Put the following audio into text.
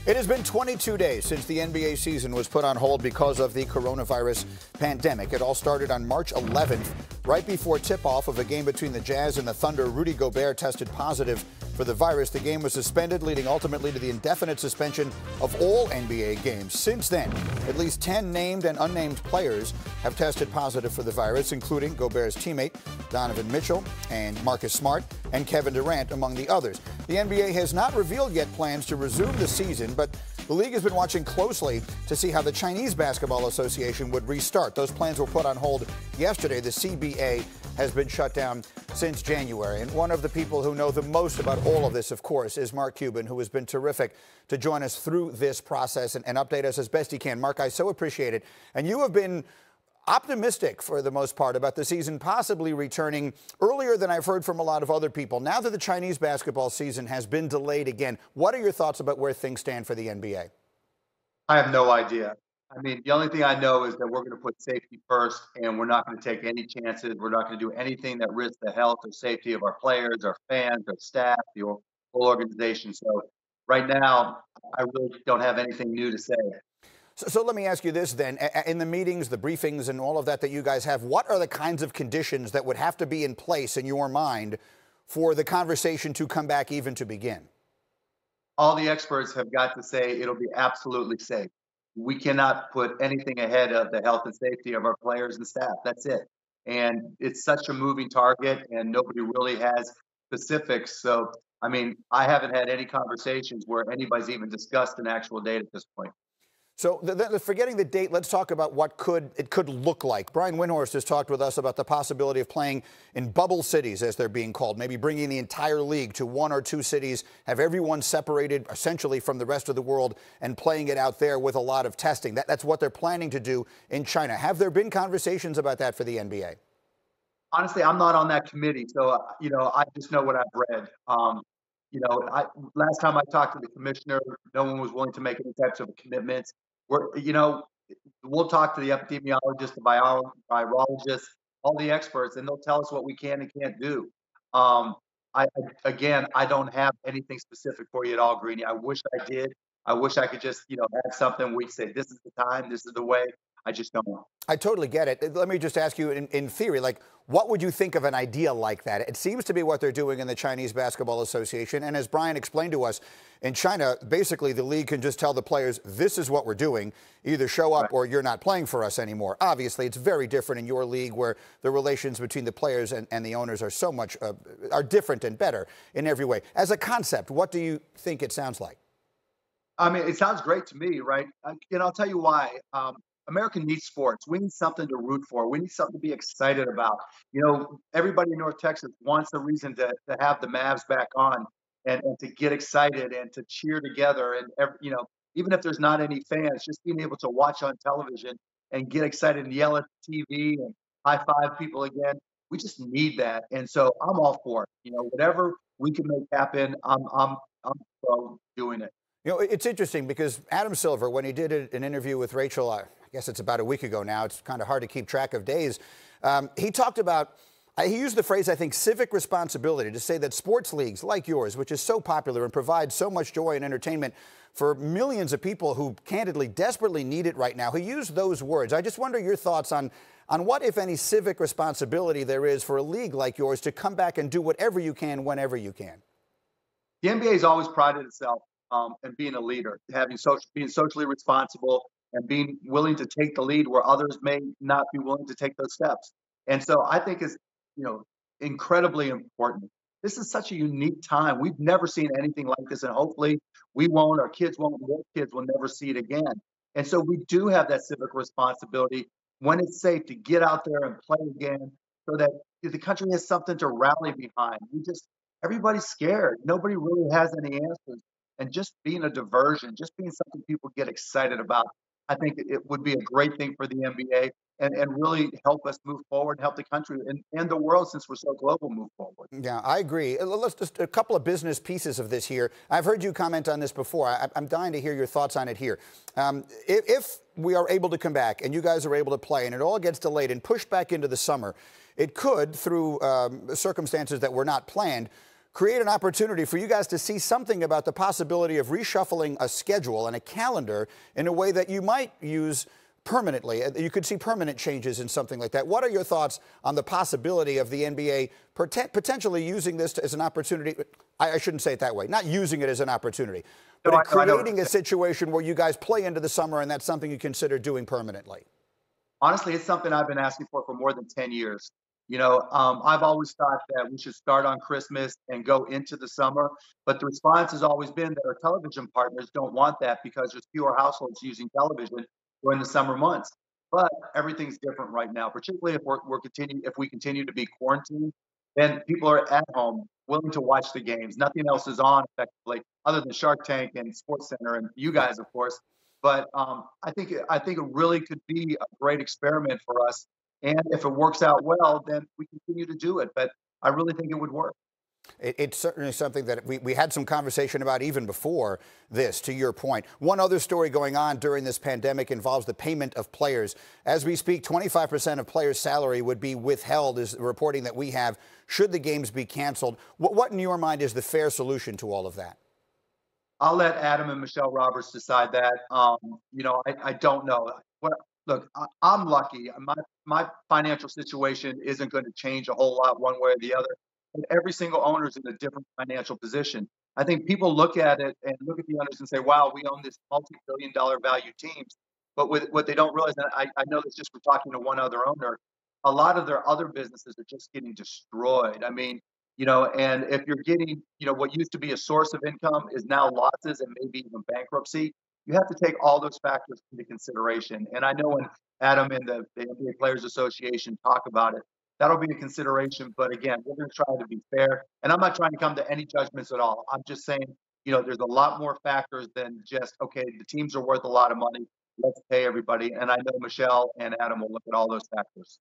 It has been 22 days since the NBA season was put on hold because of the coronavirus pandemic. It all started on March 11th, right before tip-off of a game between the Jazz and the Thunder. Rudy Gobert tested positive for the virus. The game was suspended, leading ultimately to the indefinite suspension of all NBA games. Since then, at least 10 named and unnamed players have tested positive for the virus, including Gobert's teammate Donovan Mitchell and Marcus Smart and Kevin Durant, among the others. The NBA has not revealed yet plans to resume the season, but the league has been watching closely to see how the Chinese Basketball Association would restart. Those plans were put on hold yesterday. The CBA has been shut down since January. And one of the people who know the most about all of this, of course, is Mark Cuban, who has been terrific to join us through this process and update us as best he can. Mark, I so appreciate it. And you have been optimistic for the most part about the season possibly returning earlier than I've heard from a lot of other people. Now that the Chinese basketball season has been delayed again, what are your thoughts about where things stand for the NBA? I have no idea. I mean, the only thing I know is that we're going to put safety first, and we're not going to take any chances. We're not going to do anything that risks the health or safety of our players, our fans, our staff, the whole organization. So right now, I really don't have anything new to say. So let me ask you this then. In the meetings, the briefings, and all of that you guys have, what are the kinds of conditions that would have to be in place in your mind for the conversation to come back even to begin? All the experts have got to say it'll be absolutely safe. We cannot put anything ahead of the health and safety of our players and staff. That's it. And it's such a moving target, and nobody really has specifics. So, I mean, I haven't had any conversations where anybody's even discussed an actual date at this point. So forgetting the date, let's talk about what it could look like. Brian Windhorst has talked with us about the possibility of playing in bubble cities, as they're being called, maybe bringing the entire league to one or two cities, have everyone separated essentially from the rest of the world and playing it out there with a lot of testing. That's what they're planning to do in China. Have there been conversations about that for the NBA? Honestly, I'm not on that committee, so, I just know what I've read. Last time I talked to the commissioner, no one was willing to make any types of commitments. We'll talk to the epidemiologists, the virologists, all the experts, and they'll tell us what we can and can't do. I don't have anything specific for you at all, Greeny. I wish I did. I wish I could just, have something we'd say, this is the time, this is the way. I just don't know. I totally get it. Let me just ask you in theory, what would you think of an idea like that? It seems to be what they're doing in the Chinese Basketball Association. And as Brian explained to us, in China, basically the league can just tell the players, this is what we're doing. Either show up or you're not playing for us anymore. Obviously, it's very different in your league where the relations between the players and the owners are so much are different and better in every way. As a concept, what do you think it sounds like? I mean, it sounds great to me, right? I'll tell you why. America needs sports. We need something to root for. We need something to be excited about. Everybody in North Texas wants a reason to have the Mavs back on and to get excited and to cheer together. And, even if there's not any fans, just being able to watch on television and get excited and yell at the TV and high five people again. We just need that. And so I'm all for it. Whatever we can make happen, I'm pro doing it. It's interesting because Adam Silver, when he did an interview with Rachel, I guess it's about a week ago now, it's kind of hard to keep track of days, he talked about, he used the phrase, I think, civic responsibility, to say that sports leagues like yours, which is so popular and provides so much joy and entertainment for millions of people who candidly desperately need it right now, he used those words. I just wonder your thoughts on what, if any, civic responsibility there is for a league like yours to come back and do whatever you can whenever you can. The NBA has always prided itself and being a leader, being socially responsible and being willing to take the lead where others may not be willing to take those steps. And so I think it's, incredibly important. This is such a unique time. We've never seen anything like this, and hopefully we won't, our kids won't, their kids will never see it again. And so we do have that civic responsibility when it's safe to get out there and play again so that the country has something to rally behind. Everybody's scared. Nobody really has any answers. And just being a diversion, just being something people get excited about, I think it would be a great thing for the NBA and really help us move forward, help the country and the world, since we're so global, move forward. Yeah, I agree. Let's just a couple of business pieces of this here. I've heard you comment on this before. I'm dying to hear your thoughts on it here. If we are able to come back and you guys are able to play and it all gets delayed and pushed back into the summer, it could, through circumstances that were not planned, create an opportunity for you guys to see something about the possibility of reshuffling a schedule and a calendar in a way that you might use permanently. You could see permanent changes in something like that. What are your thoughts on the possibility of the NBA potentially using this as an opportunity? I shouldn't say it that way, not using it as an opportunity, but creating a situation where you guys play into the summer, and that's something you consider doing permanently. Honestly, it's something I've been asking for more than 10 years. I've always thought that we should start on Christmas and go into the summer, but the response has always been that our television partners don't want that because there's fewer households using television during the summer months. But everything's different right now, particularly if we continue to be quarantined, then people are at home willing to watch the games. Nothing else is on effectively other than Shark Tank and Sports Center and you guys, of course. But I think it really could be a great experiment for us. And if it works out well, then we continue to do it. But I really think it would work. It's certainly something that we had some conversation about even before this, to your point. One other story going on during this pandemic involves the payment of players. As we speak, 25% of players' salary would be withheld, is the reporting that we have, should the games be canceled. What in your mind is the fair solution to all of that? I'll let Adam and Michelle Roberts decide that. I don't know. Look, I'm lucky. My financial situation isn't going to change a whole lot one way or the other. And every single owner is in a different financial position. I think people look at it and look at the owners and say, wow, we own this multi-billion-dollar value teams. But what they don't realize, and I know this just from talking to one other owner, a lot of their other businesses are just getting destroyed. I mean, and if you're getting, what used to be a source of income is now losses and maybe even bankruptcy, you have to take all those factors into consideration. And I know when Adam and the NBA Players Association talk about it, that'll be a consideration. But again, we're going to try to be fair. And I'm not trying to come to any judgments at all. I'm just saying, there's a lot more factors than just, okay, the teams are worth a lot of money. Let's pay everybody. And I know Michelle and Adam will look at all those factors.